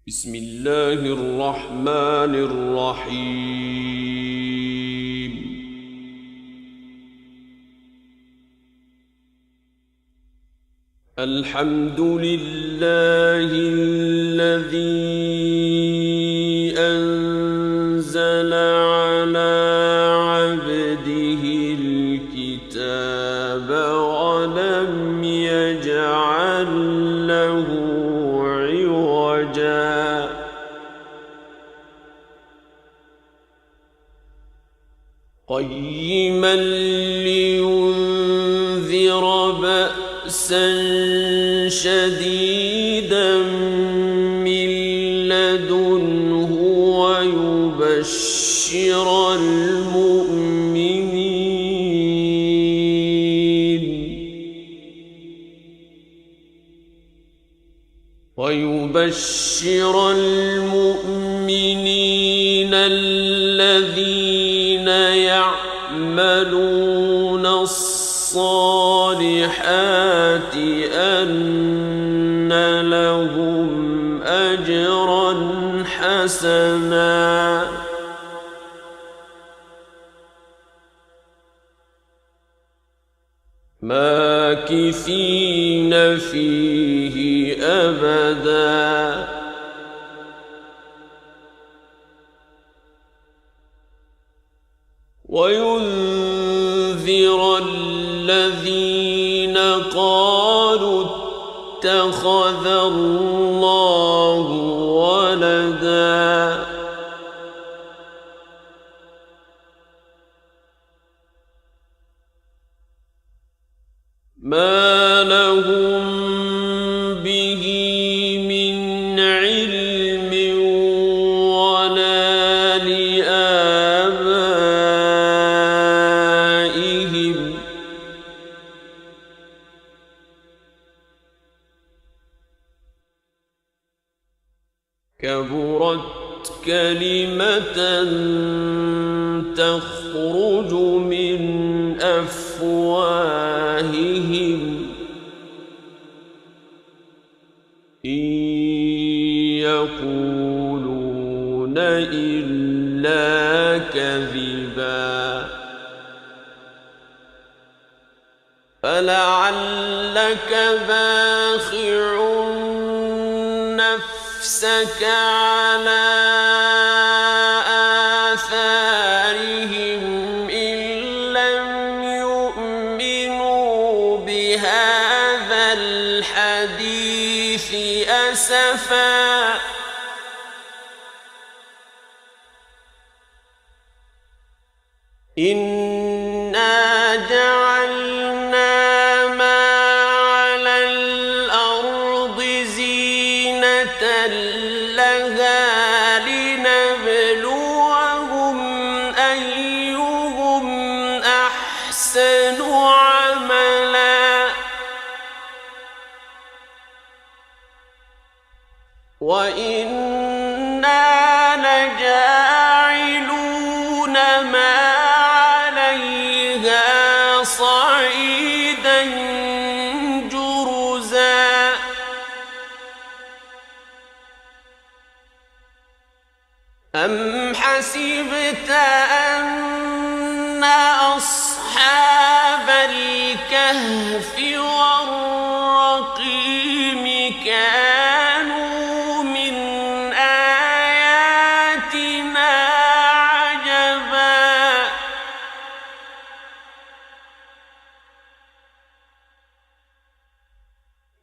بسم الله الرحمن الرحيم. الحمد لله الذي أنزل على عبده الكتاب ولم يجعل له عوجا قيما لينذر بأسا شديدا من لدنه ويبشر المؤمنين الذين يعملون الصالحات أن لهم أجرا حسنا ماكثين فيه أبدا وينذر الذين قالوا اتخذ الله ولدا ما لهم به من علم ولا لآبائهم كبرت كلمة تخرج من أفواههم إن يقولون إلا كذبا فلعلك باخع نفسك على آثارهم إن لم يؤمنوا بهذا الحديث أسفا إنا جعلنا ما على الأرض زينة لها لنبلوهم أيهم أحسن عملا وإنا لجاعلون ما عليها صعيدا جرزا أم حسبت أن أصحاب الكهف والرقيم كانوا من آياتنا عجبا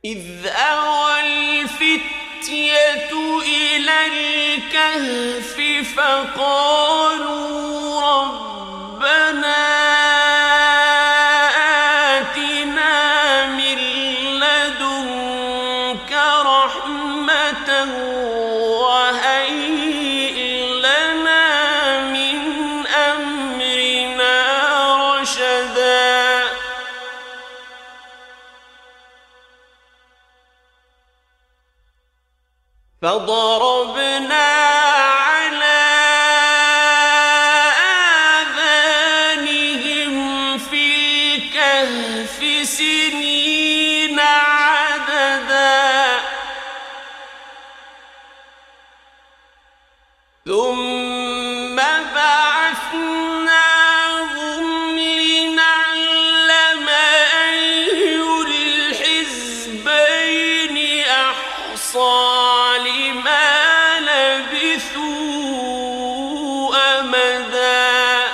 إذ أوى الفتية إلى الكهف فقالوا ربنا آتنا من لدنك رحمة وهيئ لنا من أمرنا رشدا فضربنا على آذانهم في الكهف سنين عددا ثم بعثناهم لنعلم أي الحزبين أحصى لما لبثوا أمدا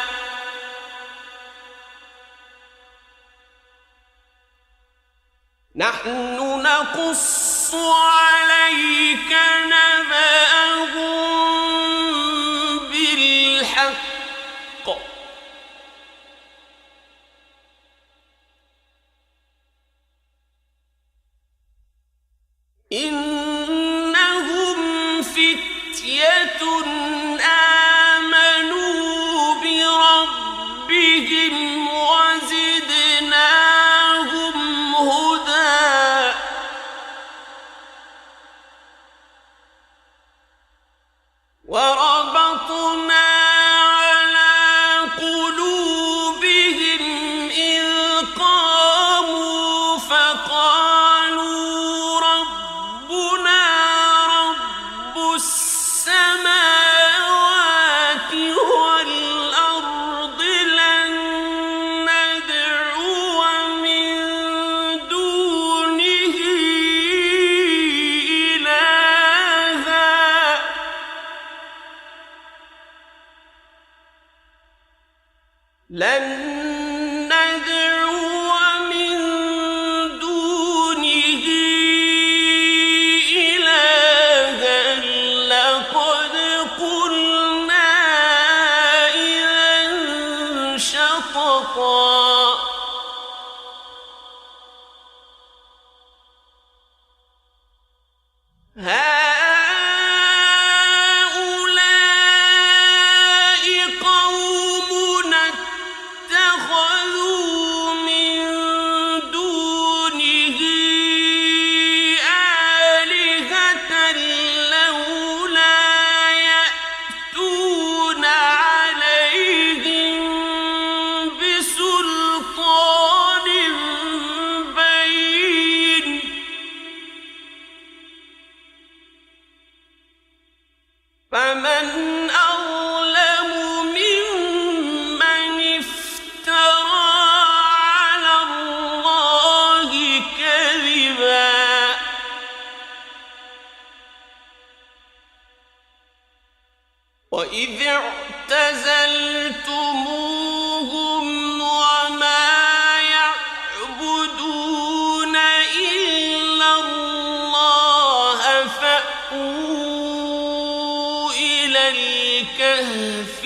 نحن نقص عليك نبأهم بالحق إنهم فتية آمنوا بربهم وزدناهم هدى وربطنا على قلوبهم إذ قاموا فقالوا ربنا رب السماوات والأرض لن ندعو من دونه إلها لن ندعو من دونه إلها لقد قلنا إذا شططا هؤلاء قومنا اتخذوا من دونه آلهة لولا يأتون عليهم بسلطان بين فمن أظلم ممن افترى على الله كذبا وإذ اعتزلتموهم وما يعبدون إلا الله فأووا إلى الكهف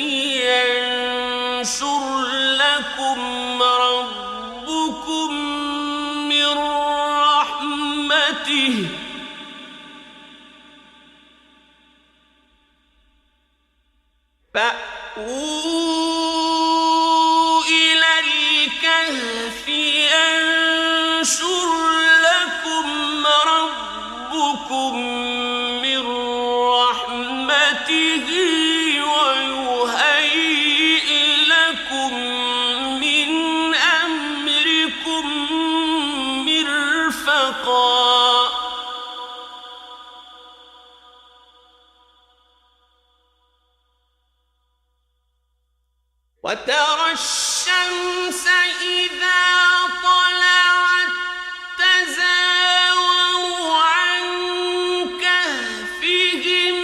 ينشر لكم ربكم من رحمته فأووا إلى الكهف ينشر لكم ربكم من رحمته ويهيئ لكم من أمركم مرفقا وترى الشمس إذا طلعت تزاور عن كهفهم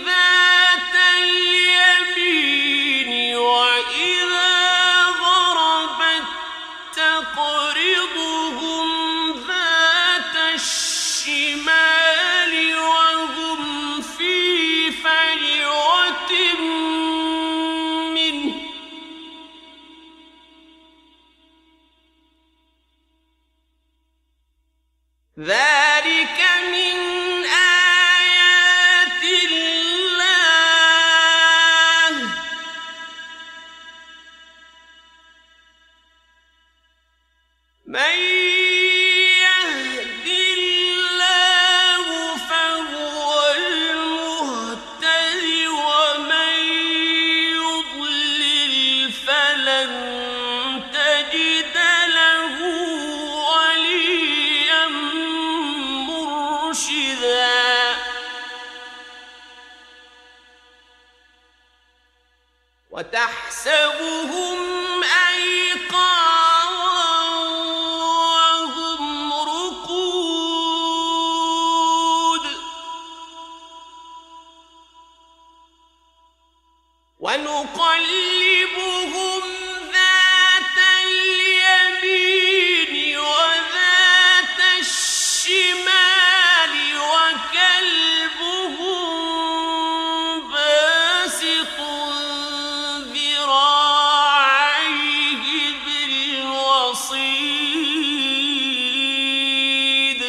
ذات اليمين وإذا غربت تقرضهم ذات الشمال وهم في فجوة منه وتحسبهم أيقاظا وهم رقود ونقلبهم ذات اليمين وذات الشمال وكلبهم باسط ذراعيه بالوصيد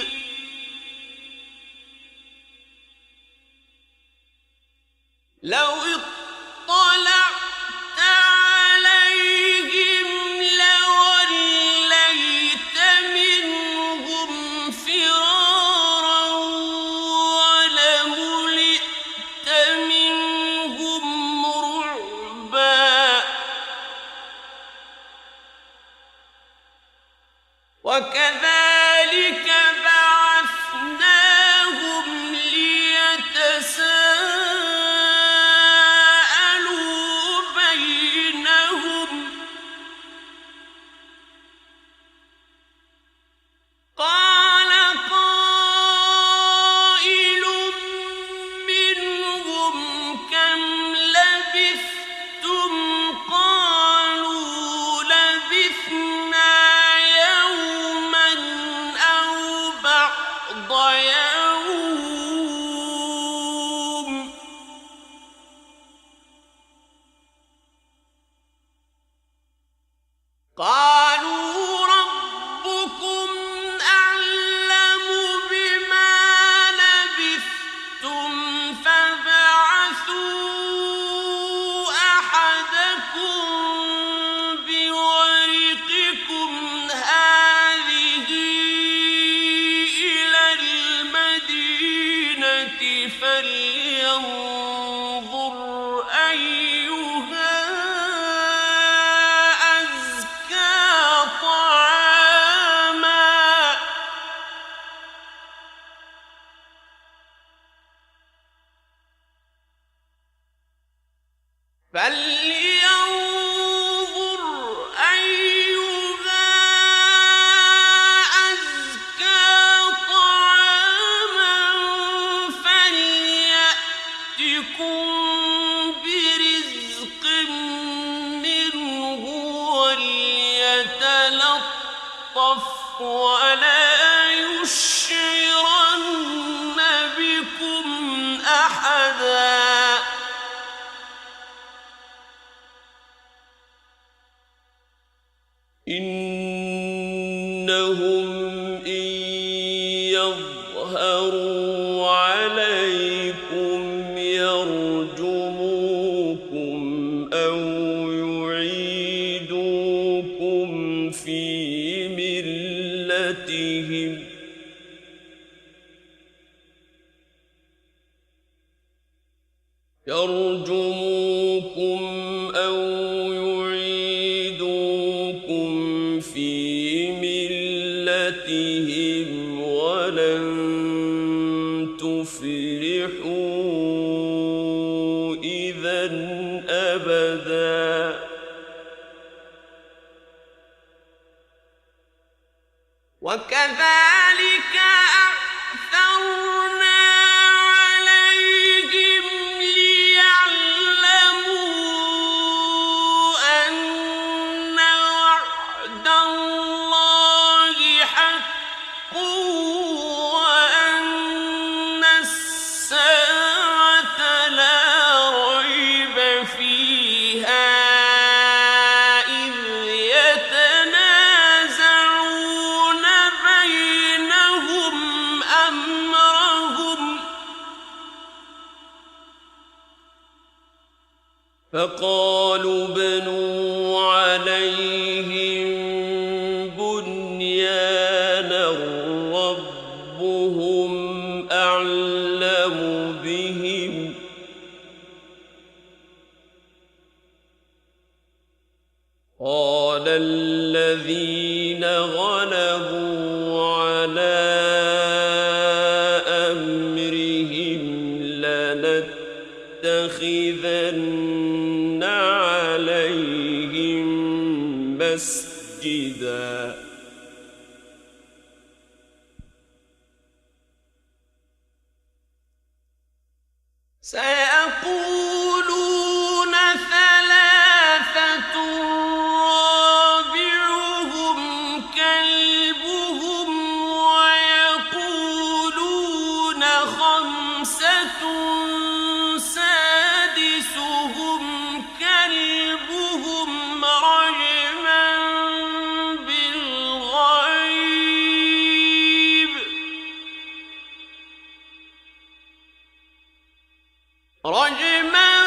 لو اطلعت عليهم لوليت منهم فرارا ولملئت منهم رعبا وكذلك بعثناهم ليتساءلوا بينهم قال قائل منهم كم لبثتم قالوا لبثنا يوما أو بعض يوم قالوا ربكم أعلم بما لبثتم فابعثوا أحدكم بورقكم هذه إلى المدينة فلينظر أيها أزكى طعاما فلينظر أيها أزكى طعاما فليأتكم برزق منه وليتلطف ولا يشعرن بكم أحدا إنهم إن يظهروا عليكم يرجموكم أو يعيدوكم في ملتهم ولن تفلحوا إذا أبدا وكذلك أعثرنا عليهم ليعلموا أن وعد الله حق وأن الساعة لا ريب فيها إذ يتنازعون بينهم أمرهم فقالوا بنوا عليهم بنيانا ربهم أعلم بهم قال الذين غلبوا على أمرهم لنتخذن لَنَتَّخِذَنَّ عَلَيْهِمْ مَسْجِدًا سيقولون ثلاثة رابعهم كلبهم ويقولون خمسة سادسهم كلبهم رجما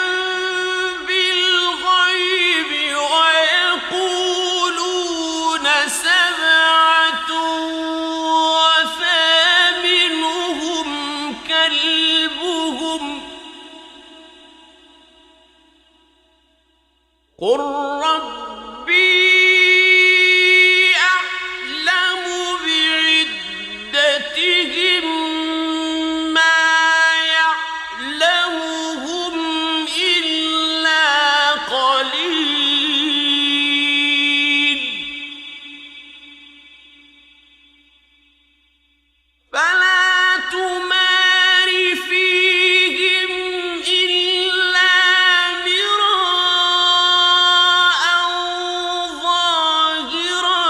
بالغيب ويقولون سبعة وثامنهم كلبهم قل ربي أعلم بعدتهم ما يعلمهم إلا قليل فلا تمار فيهم إلا مراء ظاهرا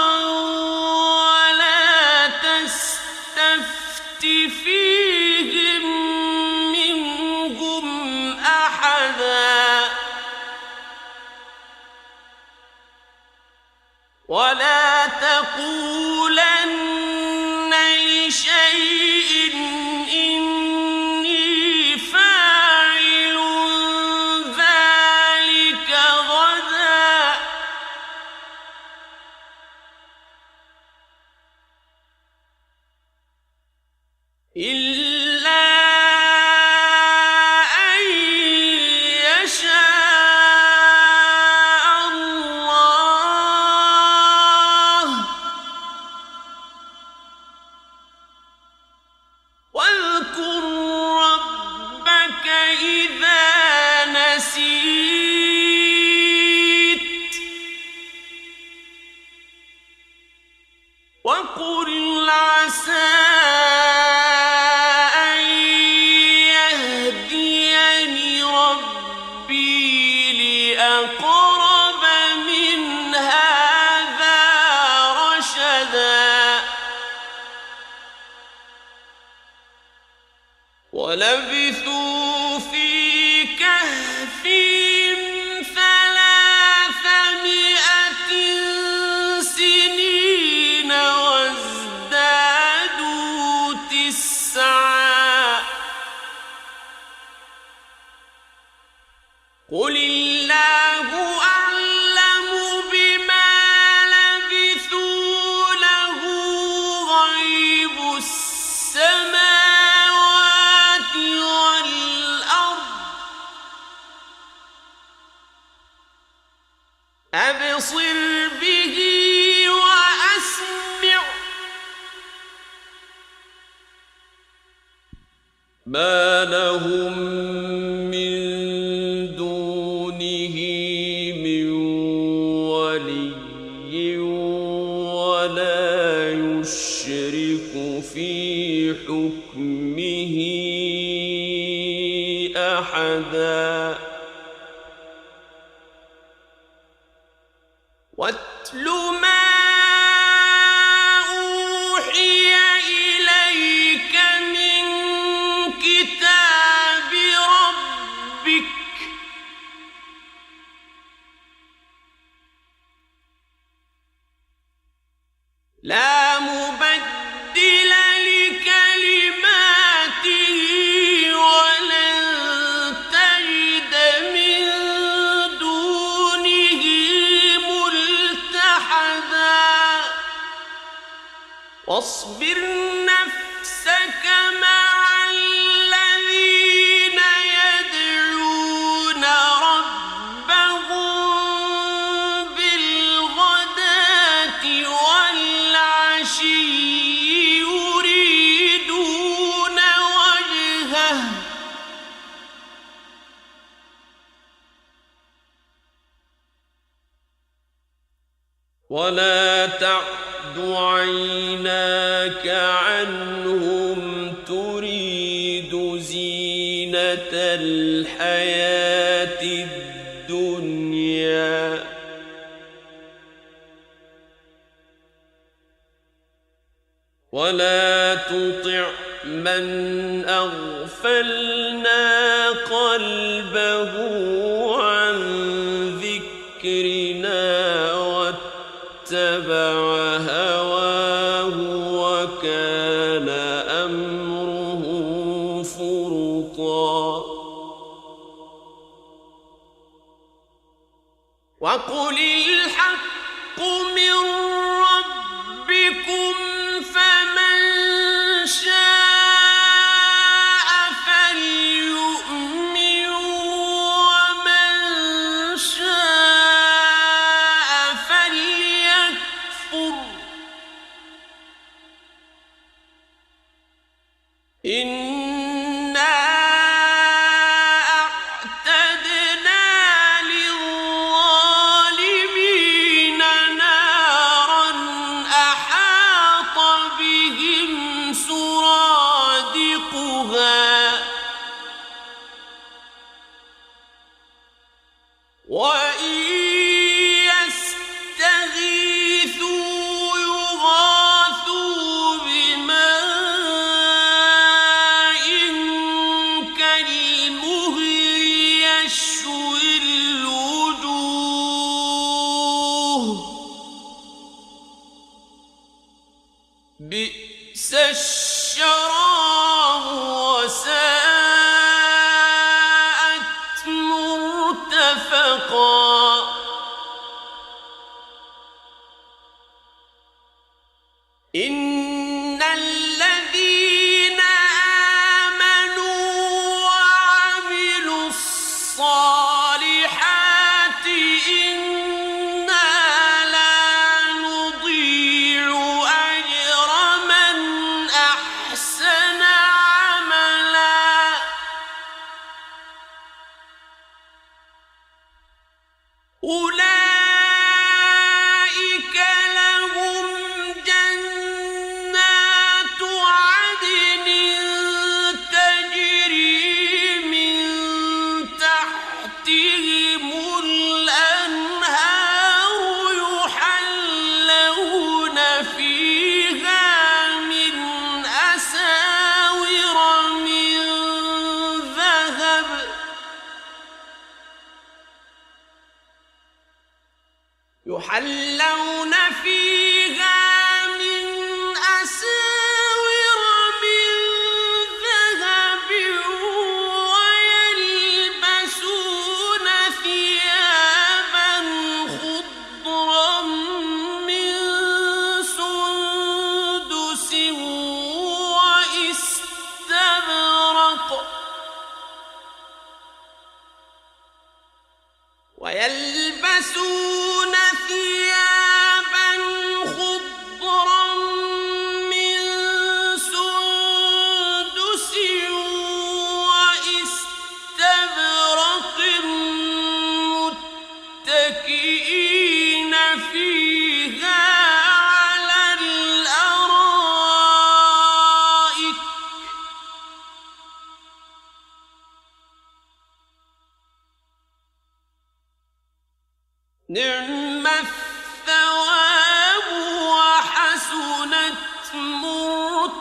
ولا تستفت فيهم منهم أحدا ولا تقولن لشيء إني فاعل ذلك غدا إلا أن يشاء الله واذكر ربك إذا نسيت وقل عسى أن يهديني ربي لأقرب من هذا رشدا ولبثوا في كهفهم 300 سنين وازدادوا 9 قل الله أعلم بما لبثوا له غيب السماوات والأرض أبصر به وأسمع ما لهم من دونه من ولي ولا يشرك في حكمه أحدا واتل ما أوحي إليك من كتاب ربك لا مبدل لكلماته ولن تجد من دونه ملتحدا واصبر نفسك مع الذين يدعون ربهم بالغداة والعشي يريدون وجهه ولا تعد عيناك عنهم تريد زينة الحياة الدنيا ولا تطع من أغفلنا قلبه عن ذكرنا واتبع هواه وكان أمره فرطا وقل الحق من ربكم فمن شاء فليؤمن ومن شاء فليكفر إنا أعتدنا للظالمين نارا أحاط بهم سرادقها وإن يستغيثوا يغاثوا بماء كالمهل يشوي الوجوه بئس الشراب وساءت مرتفقا إن الذين آمنوا وعملوا الصالحات إنا لا نضيع أجر من أحسن عملا أولئك لهم جنات عدن تجري من تحتهم الأنهار يحلون فيها من أساور من ذهب يحلون فيها من أساور من ذهب ويلبسون ثيابا خضرا من سندس واستبرق ويلبسون ثيابا خضرا من سندس واستبرق متكئين فيها على الأرائك نعم الثواب وحسنت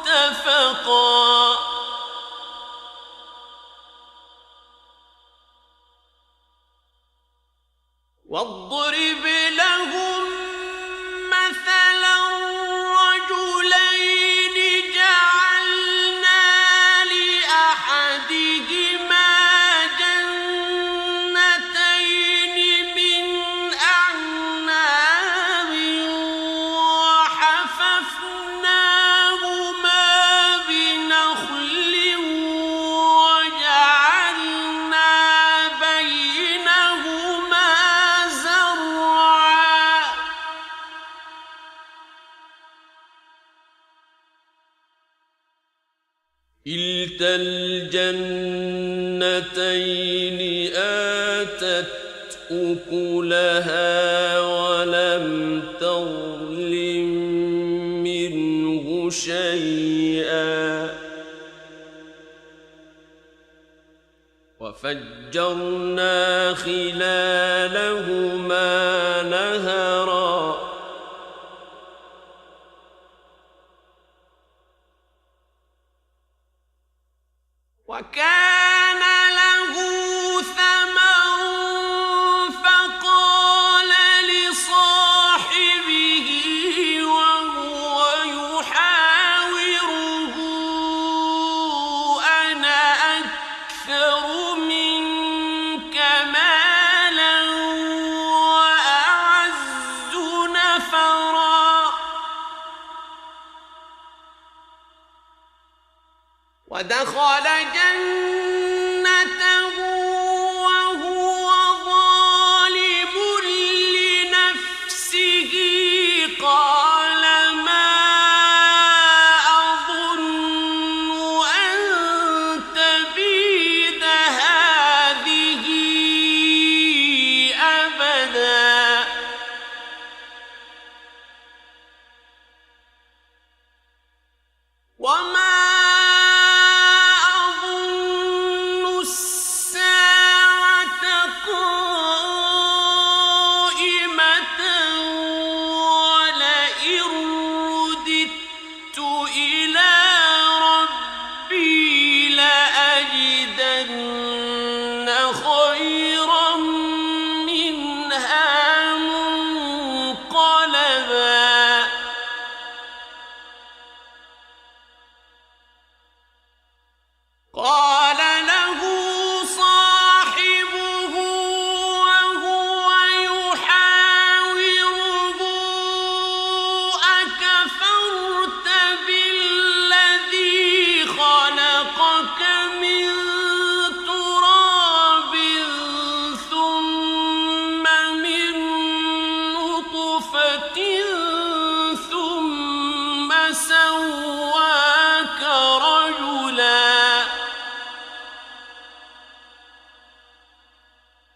مرتفقا واضرب لهم مثلا رجلين جعلنا لأحدهما جنتين من أعناب وحففناهما بنخل وجعلنا بينهما زرعا كلتا الجنتين آتت أكلها ولم تظلم شيئا وفجرنا خلالهما نهرا وكان له ثمر فقال لصاحبه وهو يحاوره أنا أكثر منك مالا وأعز نفرا ودخل جنته وهو ظالم لنفسه قال ما أظن أن تبيد هذه أبدا وما خيرا منها منقلبا قال له صاحبه وهو يحاوره أكفرت بالذي خلقك من سواك رجلا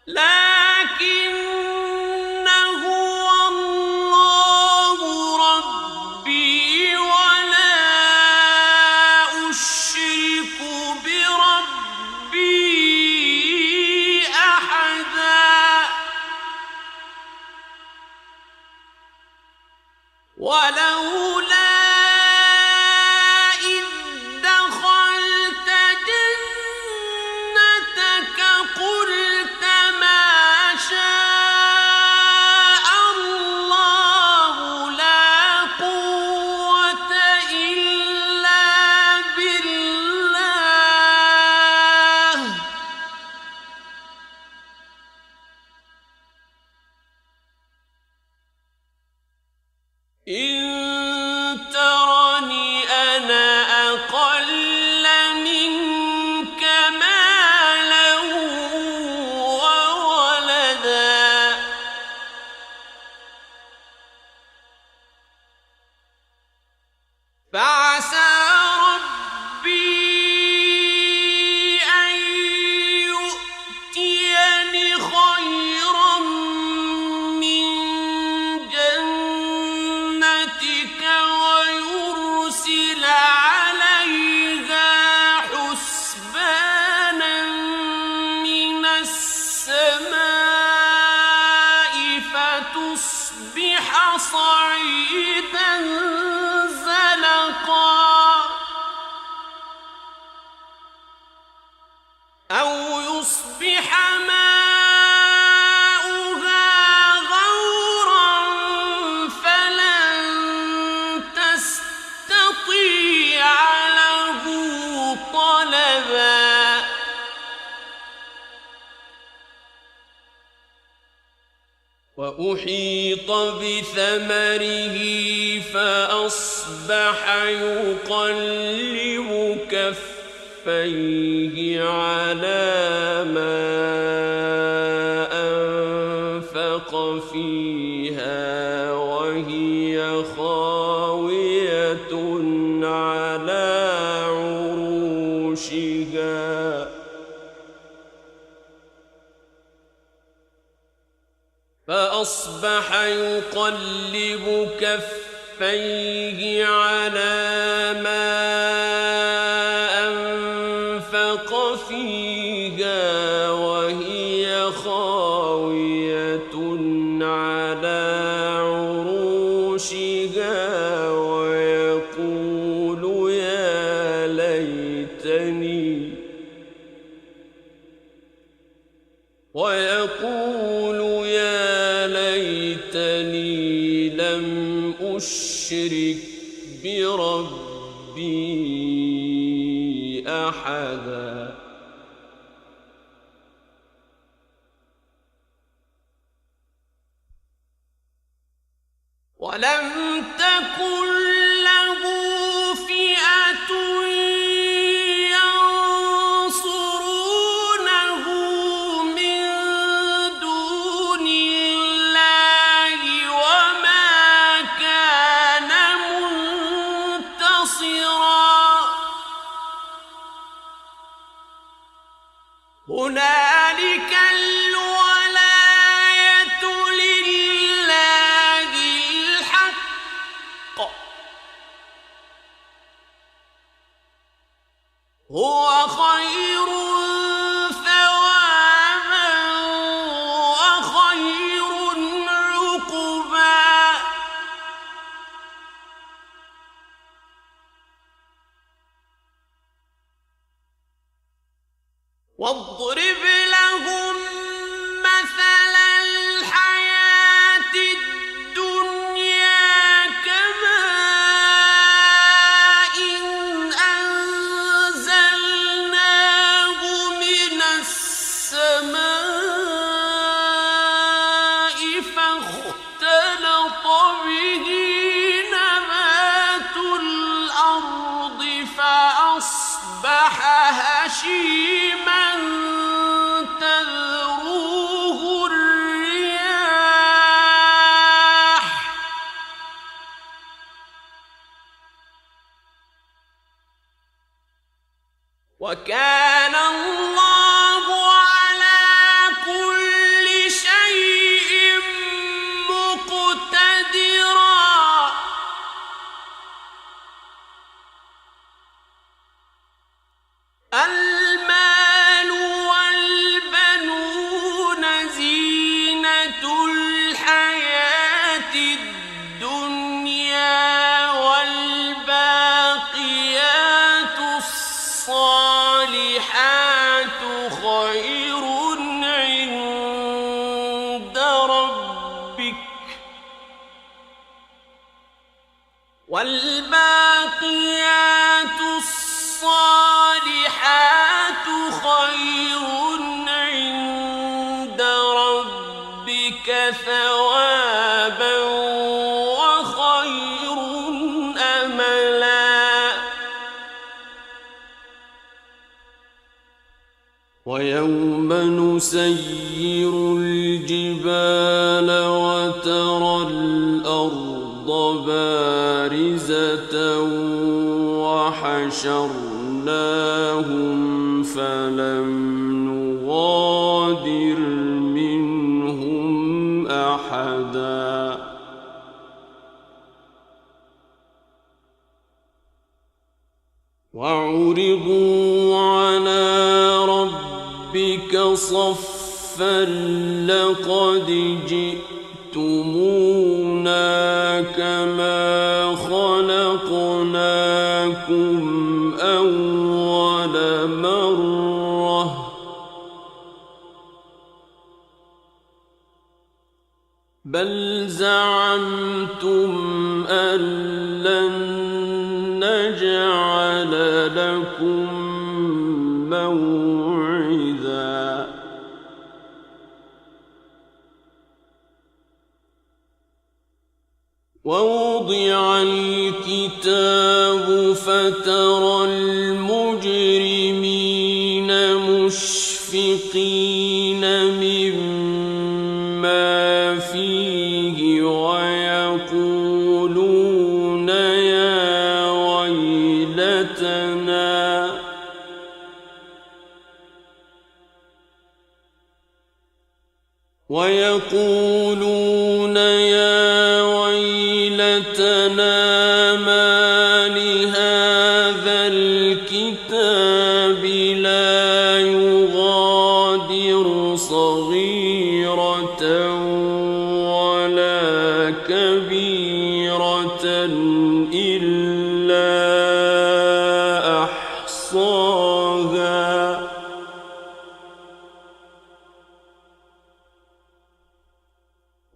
لكن هو الله ربي ولا أشرك بربي أحدا ولولا إن ترني أنا أقل منك مالا وولدا فعسى ربي أن يؤتيني خيرا من جنتك ويرسل عليها حسبانا من السماء فتصبح صعيدا زلقا أو يصبح ماؤها غورا فلن تستطيع له طلبا وأحيط بثمره فأصبح يقلب كفيه على ما أنفق فيها وهي خاوية على عروشها فأصبح يقلب كفيه كفيه على ما أنفق فيها وهي خاوية على عروشها ويقول يا ليتني لم أشرك بربي أحدا ولم تكن له فئة ينصرونه من دون الله وما كان منتصرا هنالك الولاية لله الحق هو خير ثوابا وخير عقبا واضرب لهم مثل الحياة الدنيا كماء أنزلناه من السماء فاختلط به نبات الأرض فأصبح هشيما تذروه الرياح وكان الله على كل شيء مقتدرا المال والبنون زينة الحياة الدنيا والباقيات الصالحات خير عند ربك والباقيات الصالحات خير عند ربك ثوابا وخير أملا ويوم نسير الجبال وترى الأرض بارزة وحشرناهم فلم نغادر منهم أحدا وعرضوا على ربك صفا لقد جئتمونا كما خلقناكم أول مرة بل زعمتم أن لن نجعل لكم موعدا ووضع الكتاب فترى المجرمين مشفقين مما فيه ويقولون يا ويلتنا ويقولون يا ويلتنا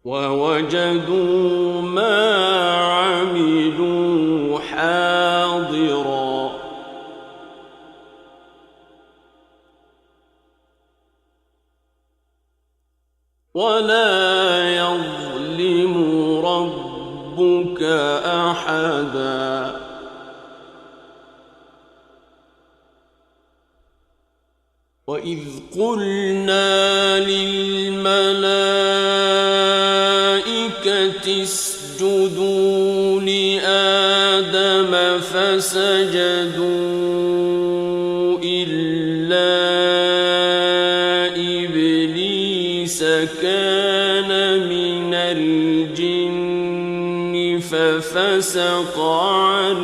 ووجدوا ما عملوا حاضرا ولا يظلم ربك أحدا وإذ قلنا للملائكة اسجدوا لآدم فسجدوا إلا إبليس كان من الجن ففسق عن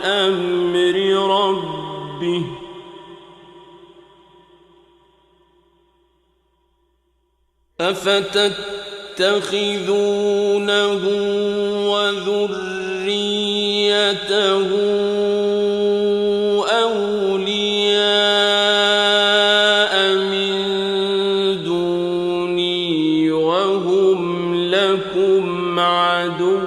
أمر ربه أفتتخذونه وذريته أولياء من دوني وهم لكم عدو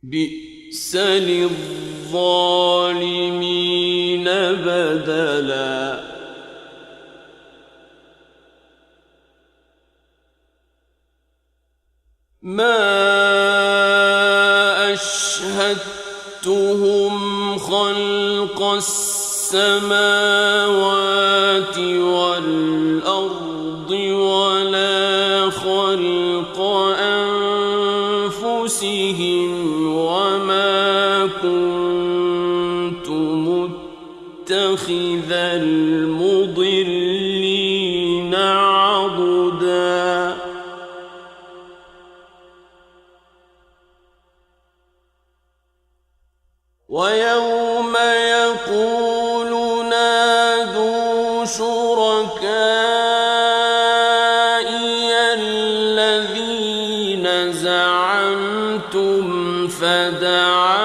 بئس للظالمين بدلا ما أشهدتهم خلق السماوات والأرض ولا خلق أنفسهم وما كنت متخذ المضلين عضدا ويوم يقول نادوا شركائي الذين زعمتم فدعوهم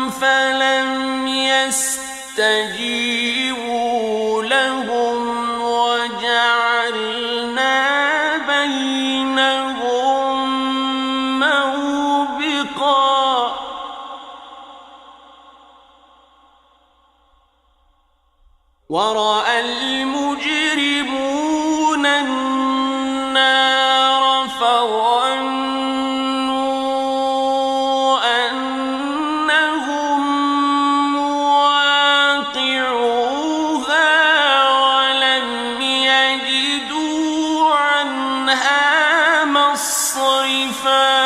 فلم يستجيبوا لهم وجعلنا بينهم موبقا ورأى المجرمون النار فظنوا أنهم مواقعوها ولم يجدوا عنها مصرفا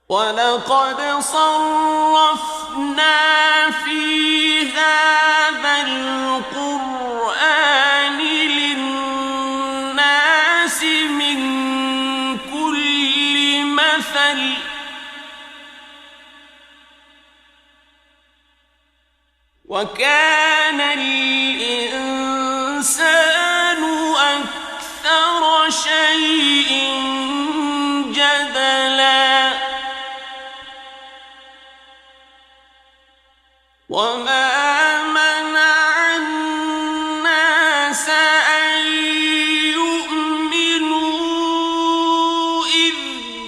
ولقد صرفنا في هذا القرآن للناس من كل مثل وكان الإنسان أكثر شيء جدلا وما منع الناس أن يؤمنوا إذ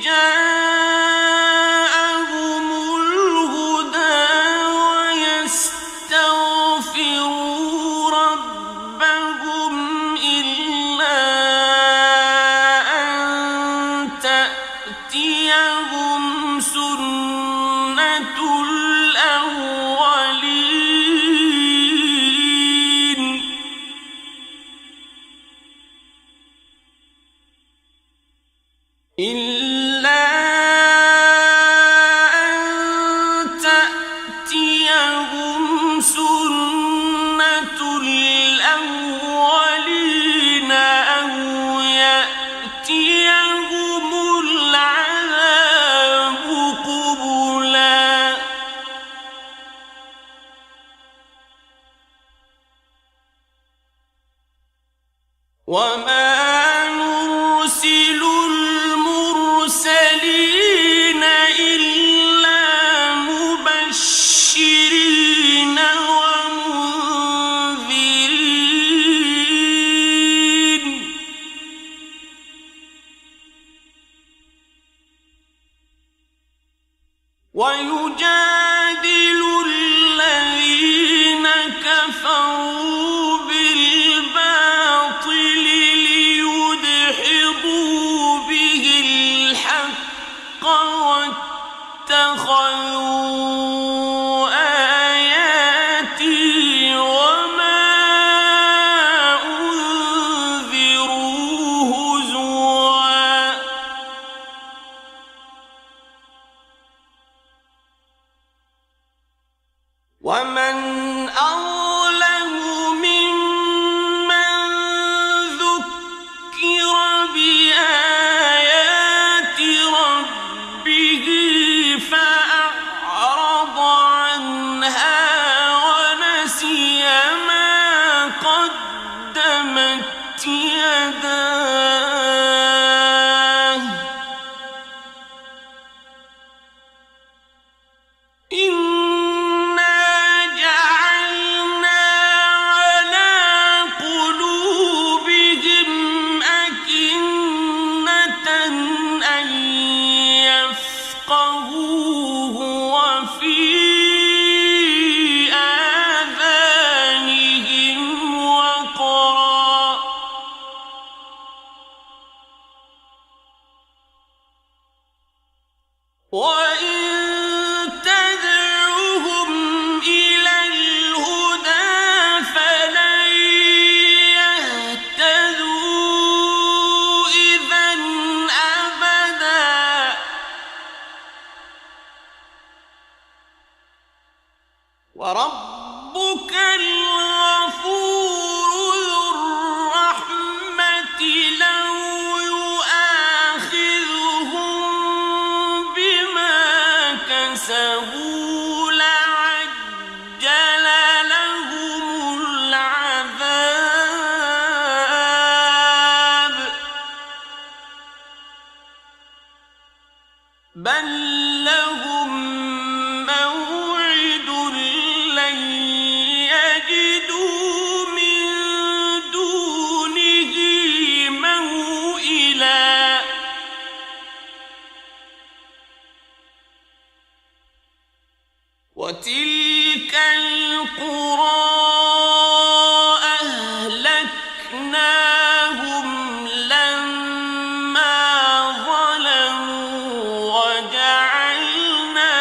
جاءهم الهدى ويستغفروا ربهم إلا أن تأتيهم سنة الأولين إلا أن تأتيهم سنة الأولين أو يأتيهم العذاب قبلا ويجادل الذين كفروا بالباطل ليدحضوا به الحق واتخذوا آياتي وما أنذروا هزوا ومن أظلم ممن ذكر بآيات ربه فأعرض عنها ونسي ما قدمت يداه إنا جعلنا على قلوبهم أكنة أن يفقهوه وفي آذانهم وقرا وإن تدعوهم إلى الهدى فلن يهتدوا إذا أبدا وربك الغفور ذو الرحمة لو يؤاخذهم بما كسبوا لعجل لهم العذاب بل لهم موعد لن يجدوا من دونه موئلا وتلك القرى أهلكناهم لما ظلموا وجعلنا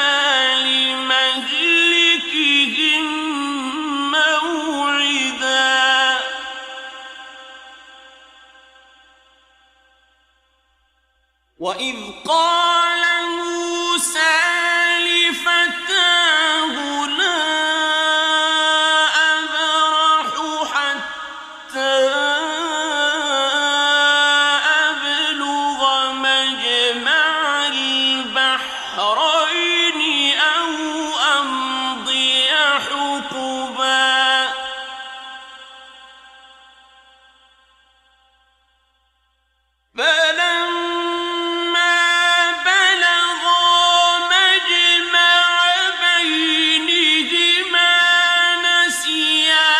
لمهلكهم موعدا وإذ قال موسى لفتاه لا أبرح حتى أبلغ مجمع البحرين أو أمضي حقبا فلما بلغا مجمع بينهما نسيا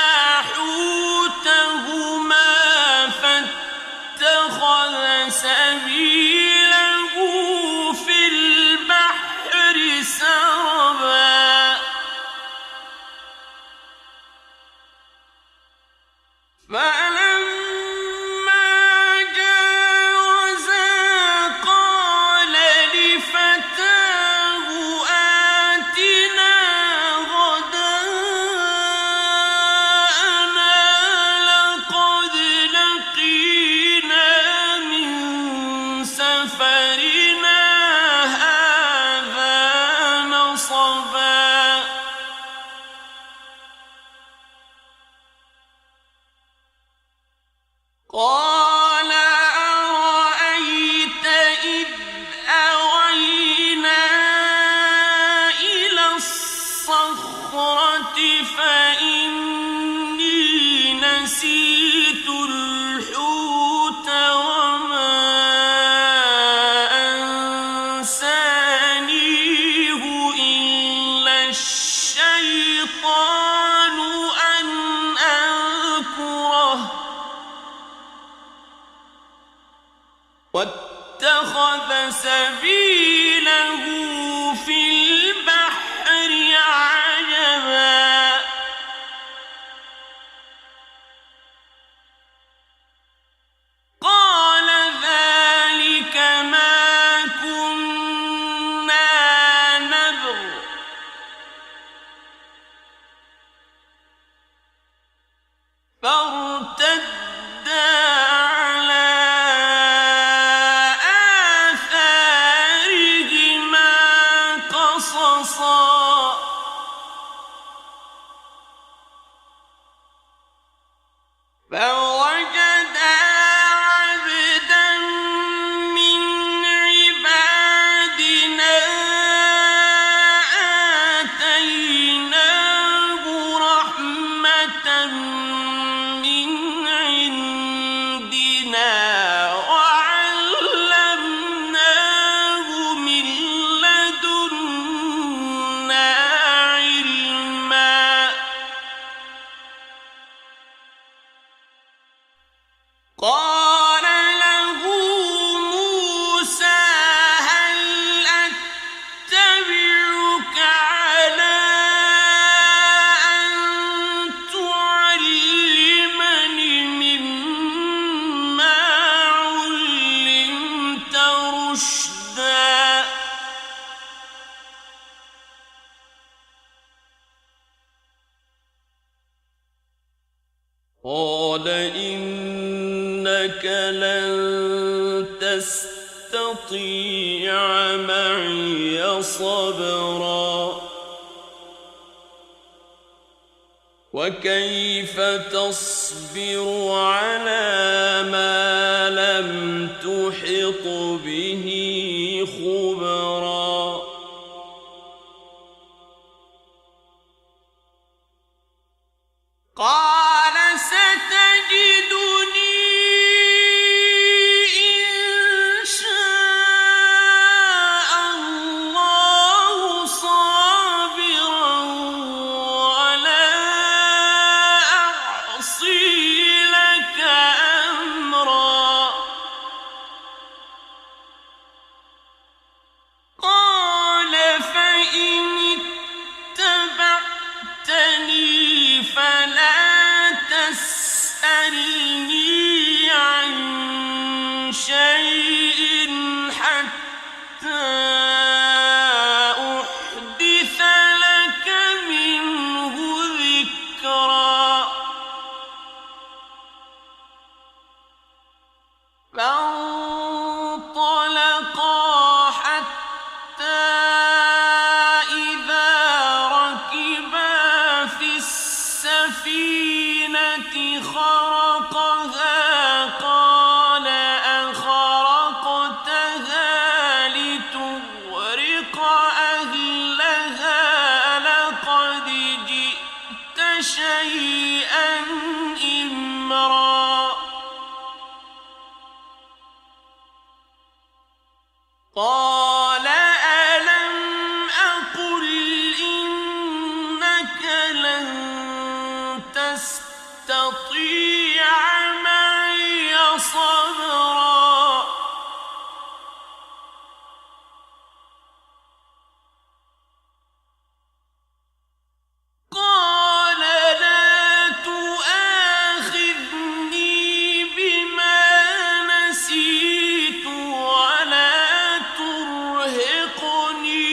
حوتهما فاتخذ سبيله في البحر سربا فلما جاوزا قال لفتاه آتنا غداءنا لقد لقينا من سفرنا هذا نصبا قال أرأيت إذ أوينا إلى الصخرة فإني نسيت الحوت وما أنسانيه إلا الشيطان أن أذكره واتخذ سبيله في البحر عجبا قال ذلك ما كنا نبغ فارتدا على آثارهما قصصا فوجدا عبدا من عبادنا آتيناه رحمة من عندنا وعلمناه من لدنا علما قال له موسى هل أتبعك على أن تعلمني مما علمت رشدا قال إنك لن تستطيع معي صبرا وكيف تصبر على ما لم تحط به خبرا قال ستجدني إن شاء الله صابرا ولا أعصي لك أمرا قال فإن اتبعتني فلا تسألني عن شيء حتى أحدث لك منه ذكرا فانطلقا حتى إذا ركبا في السفينة خرقها قال أخرقتها لتغرق أهلها لقد جئت شيئا إمرا قال ألم أقل إنك لن تستطيع معي صبرا قال لا تؤاخذني بما نسيت ولا ترهقني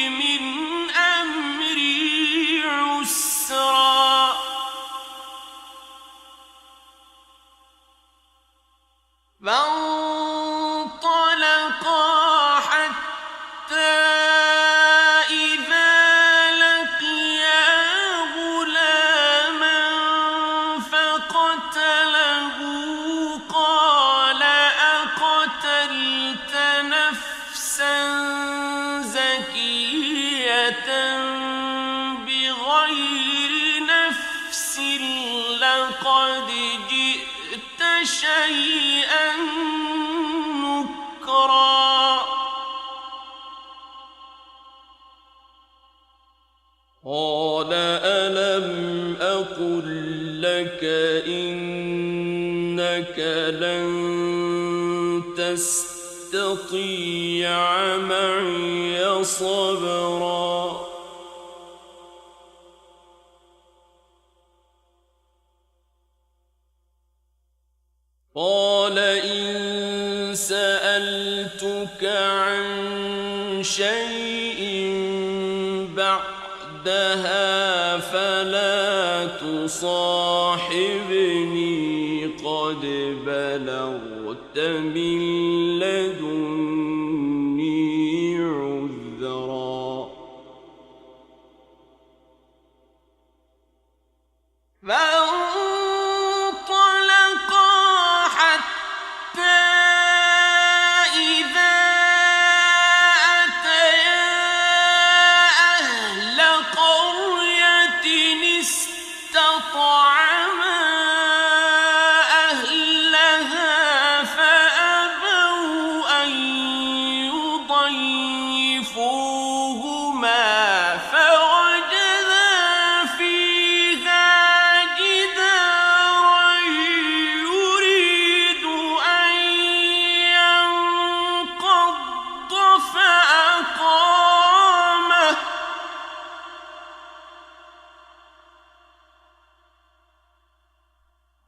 من أمري عسرا فانطلقا حتى إذا لقيا غلاما فقتله قال أقتلت نفسا زكية بغير نفس لقد جئت شيئا نكرا قال ألم أقل لك إنك لن تستطيع تستطيع معي صبرا قال إن سألتك عن شيء بعدها فلا تصاحبني قد بلغت من لدني عذرا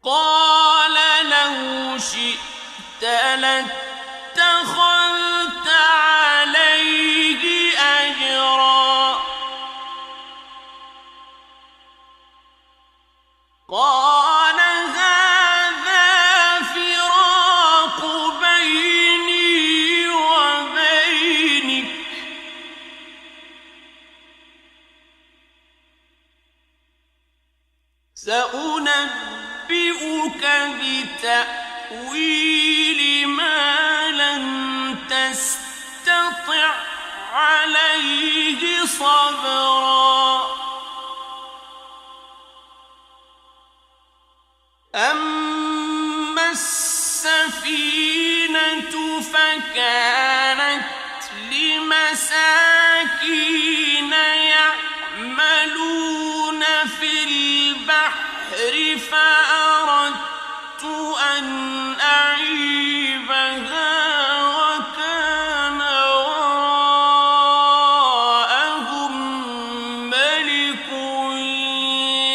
قال لو شئت لاتخذت عليه أجرا قال هذا فراق بيني وبينك سأنبئك بتأويل ما لم تستطع عليه صبرا أما السفينة فكانت لمساكين يعملون في البحر فأردت أن أعيبها وكان وراءهم ملك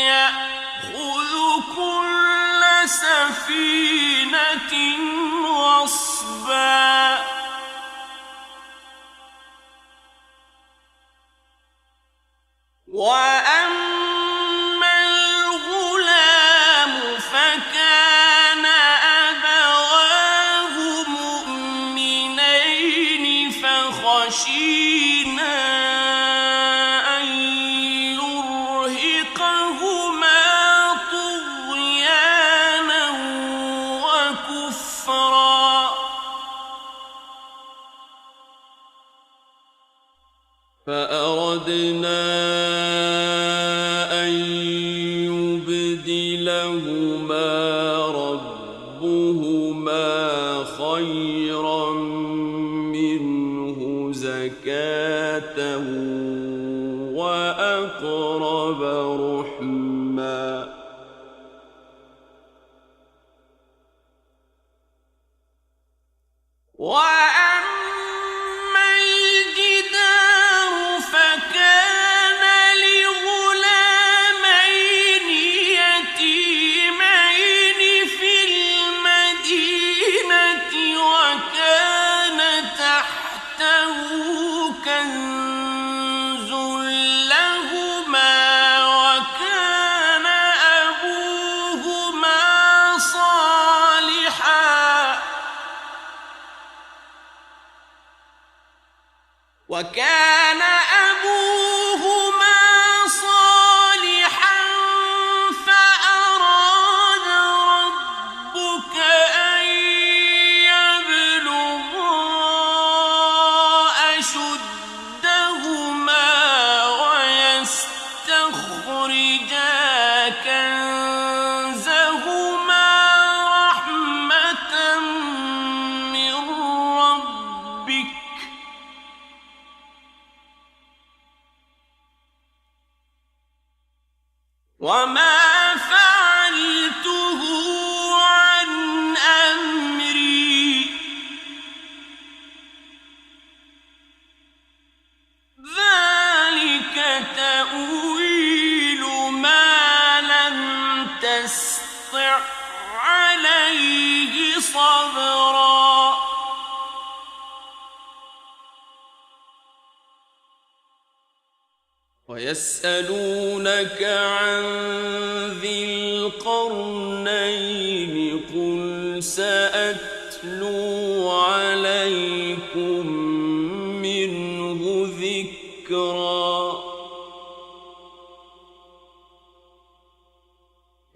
يأخذ كل سفينة غصبا وأما الغلام فكان أبواه مؤمنين فخشينا أن يرهقهما طغيانا وكفرا فأردنا أن يبدلهما ربهما خيرا منه زكاة وأقرب رحما وأما الجدار فكان لغلامين يتيمين في المدينة وكان تحته كنز لهما وكان أبوهما صالحا فأراد ربك أن يبلغا أشدهما ويستخرجا كنزهما رحمة من ربك ويسألونك عن ذي القرنين قل سأتلو عليكم منه ذكرا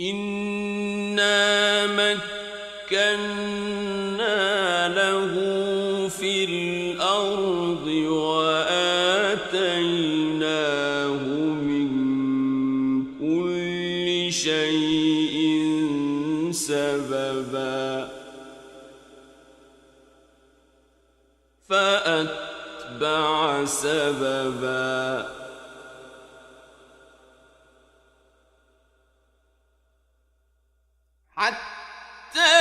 إنا مكنا له في الأرض وآتيناه من كل شيء سببا فأتبع سببا حتى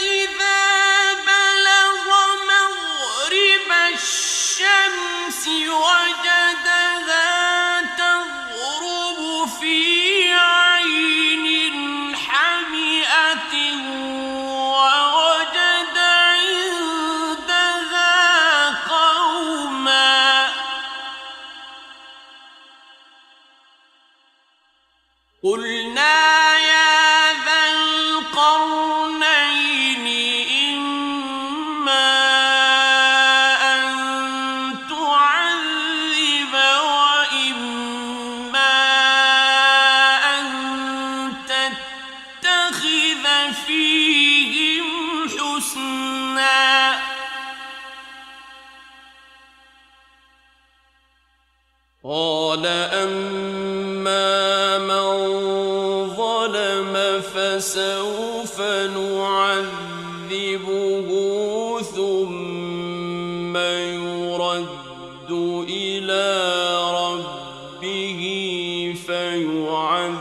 إذا بلغ مغرب الشمس وجدها تغرب في عين حمئة ووجد عندها قوما قلنا قال أما من ظلم فسوف نعذبه ثم يرد إلى ربه فيعذبه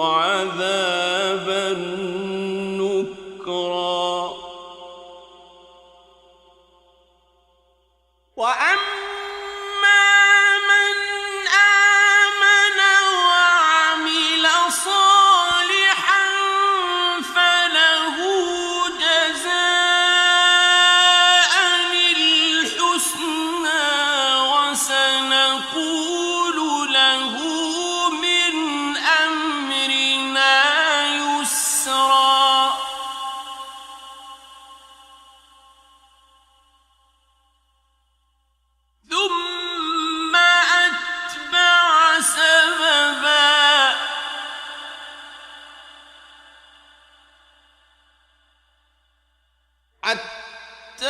عذابا نكرا حتى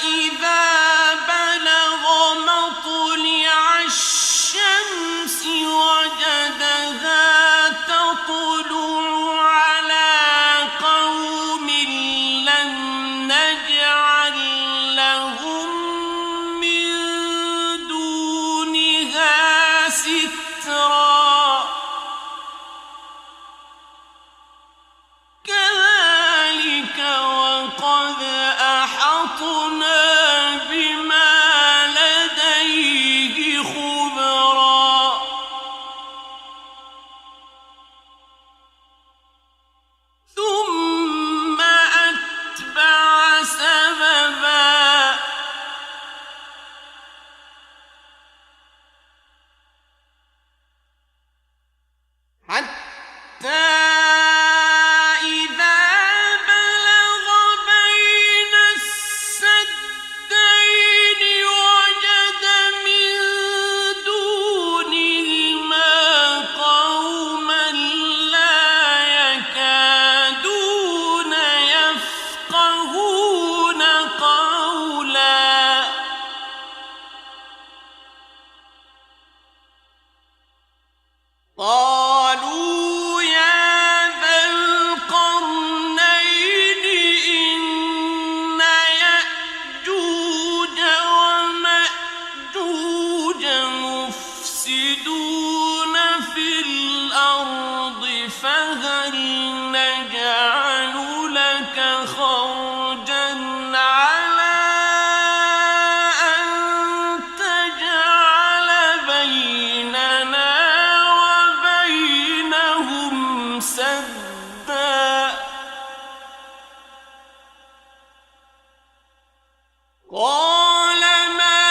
إذا بلغ مطلع الشمس وجدها تطلع على قوم لم نجعل لهم من دونها سترا كذلك وقد أحطنا بما لديه خبرا ثم أتبع سببا حتى قالوا يا ذا القرنين إن يأجوج ومأجوج مفسدون في الأرض فهل نجعل لك خرجا على أن تجعل بيننا سدا قال ما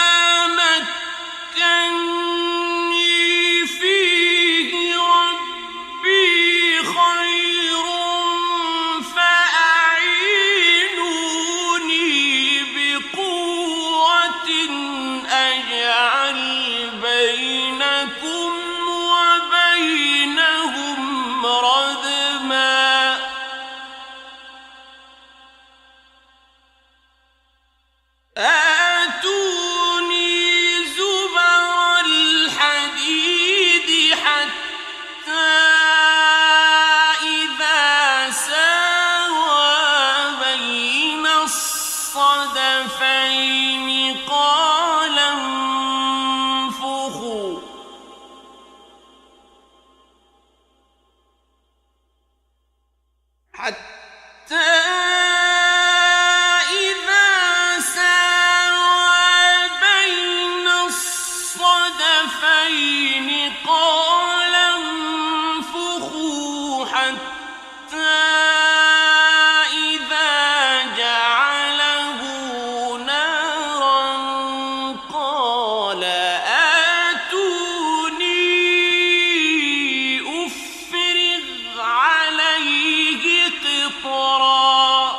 الصدفين قال انفخوا حتى إذا ساوى بين الصدفين قال انفخوا حتى إذا جعله نارا قال آتوني أفرغ عليه قطرا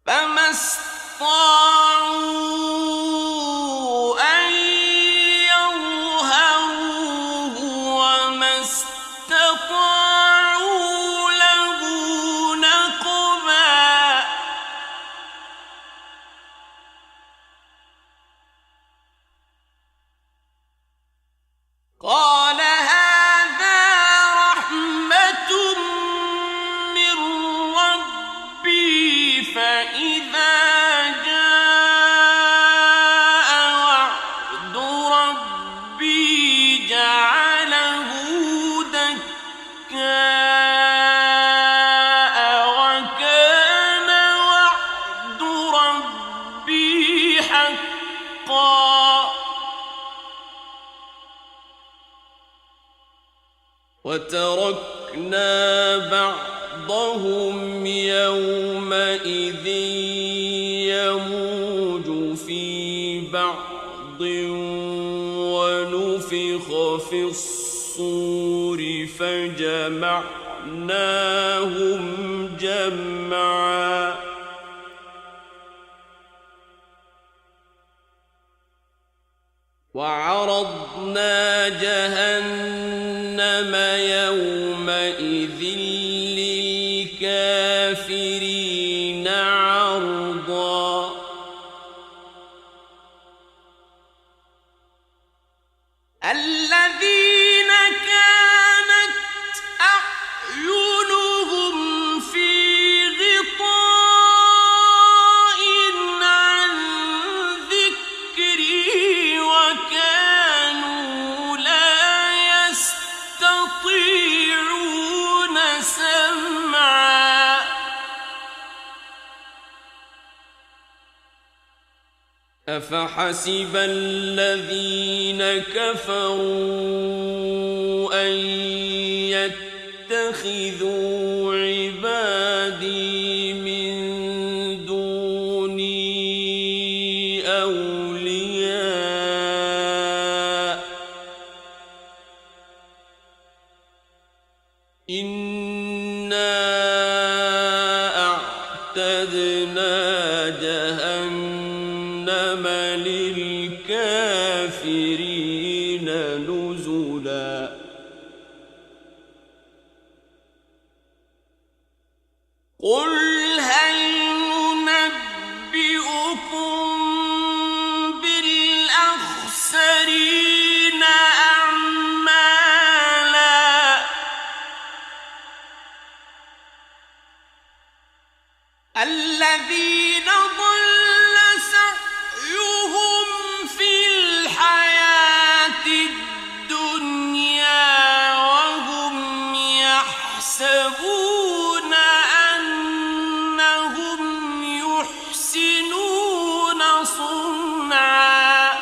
فما استطاعوا أن يظهروه وما استطاعوا له نقبا قال هذا رحمة من ربي فإذا جاء وعد ربي جعله دكاء وكان وعد ربي حقا وتركنا بعضهم يومئذ يموج في بعض ونفخ في الصور فجمعناهم جمعا وعرضنا جهنم يومئذ للكافرين عرضا الذين كانت أعينهم في غطاء عن ذكري وكانوا لا يستطيعون سمعا أفحسب الذين كفروا أن يتخذوا عبادي من دوني أولياء إنا أعتدنا جهنم للكافرين نزلا قل هل ننبئكم بالأخسرين أعمالا الذين ضل سعيهم في الحياة الدنيا وهم يحسبون أنهم يحسنون صنعا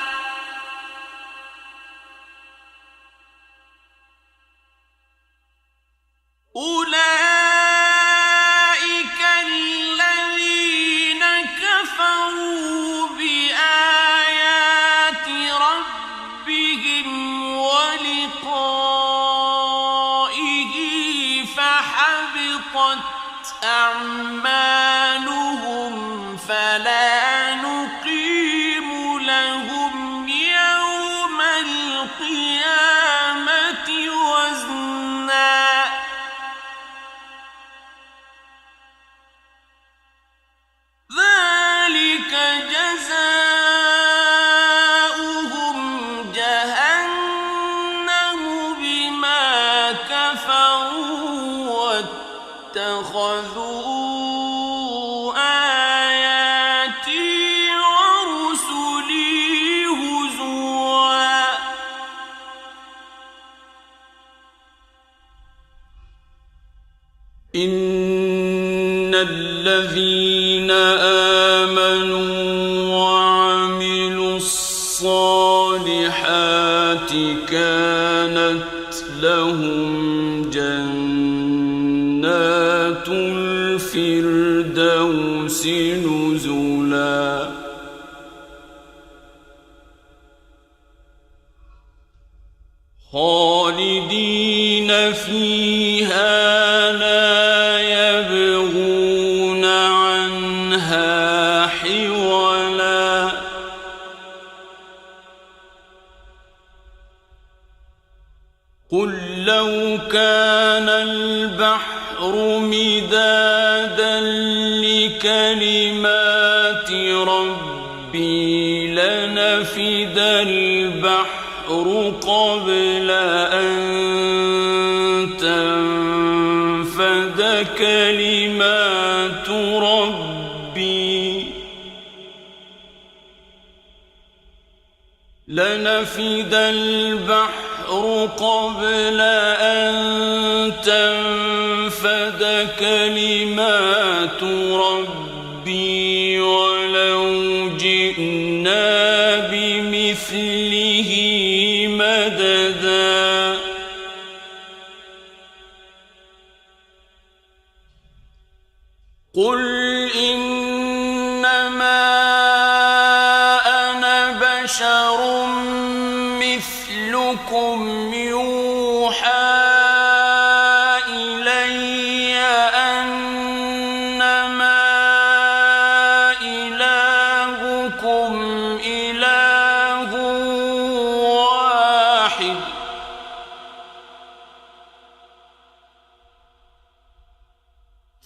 أولئك الذين كفروا بآيات ربهم ولقائه فحبطت أعمالهم فلا نقيم لهم يوم القيامة وزنا ذلك جزاؤهم جهنم بما كانوا واتخذوا آياتي ورسلي هزوا إن الذين آمنوا وعملوا الصالحات كانت لهم جنات الفردوس نزلا خالدين فيها لا يبغون عنها حولا قل لو كان البحر مدادا لكلمات ربي لنفد البحر قبل أن تنفد كلمات ربي لنفد البحر قبل أن تنفد كلمات ربي ولو جئنا بمثله مددا قل إنما أنا بشر مثلكم يوحى إلي أنما إلهكم إله واحد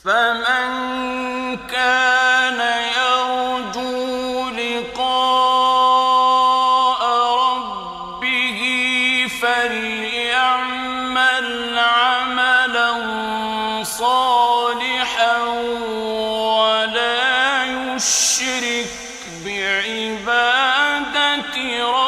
فمن كان يرجو لقاء ربه فليعمل عملا صالحا ولا يشرك بعبادة ربه